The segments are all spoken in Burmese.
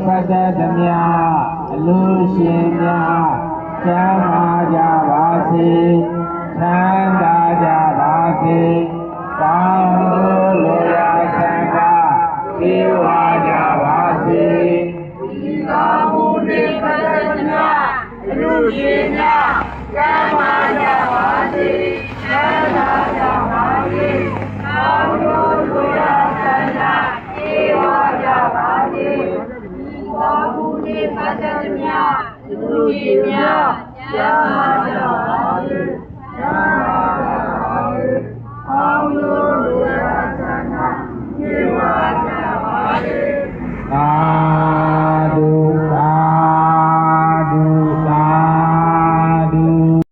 ပတ်သက်သမျှအလူရှင်များချမ်းသာကြပါစေချမ်းသာကြပါစေကောင်းသောလိုရာဆန္ဒပြေဝကြပါစေဒီကောင်းမှုတွေပတ်သက်သမျှအလူရှင်များချမ်းသာကြပါစေချမ်းသာကြပါစေကောင်းသောလိုရာဆန္ဒပြေဝကြပါစေဒီကောင်းမှုတွေပတ်သက်သမျှအလူရှင်များချမ်းသာကြပါစေချမ်းသာကြပါစေကောင်းသောလိုရာဆန္ဒပြေဝကြပါစေသာဓုသာဓုသာဓု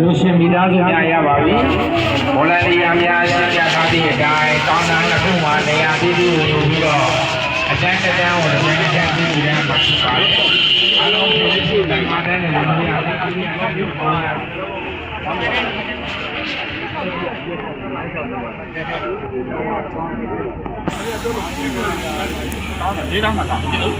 လူရှင်မိသားစုများရပါပြီ။ဘောလန်ရီယာများရှင်းပြထားသည့်အတိုင်းတောင်းတတစ်ခုမှနေရာပြည်သူကိုယူပြီးတော့အကျဉ်းတန်းကိုလည်းအကျဉ်းပြည်သူများမှာဖြစ်ပါတယ်။အားလုံးပြည်သူတိုင်းမှာတဲ့နေရာပြည်သူများပြုပါရ။ဒီတော့မှာတာဒီတော့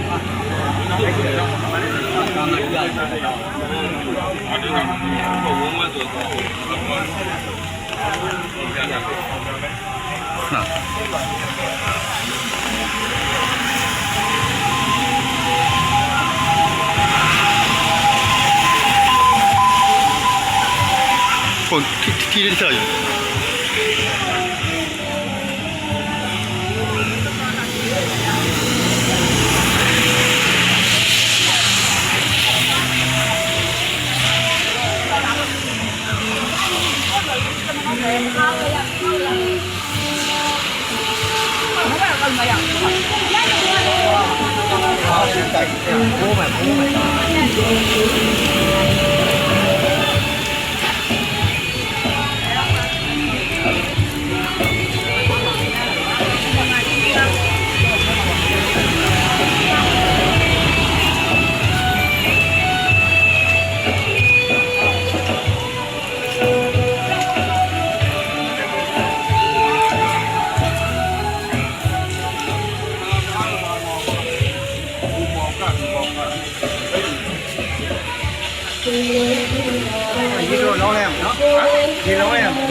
kon tire tayo Hãy subscribe cho kênh Ghiền Mì Gõ để không bỏ lỡ những video hấp dẫn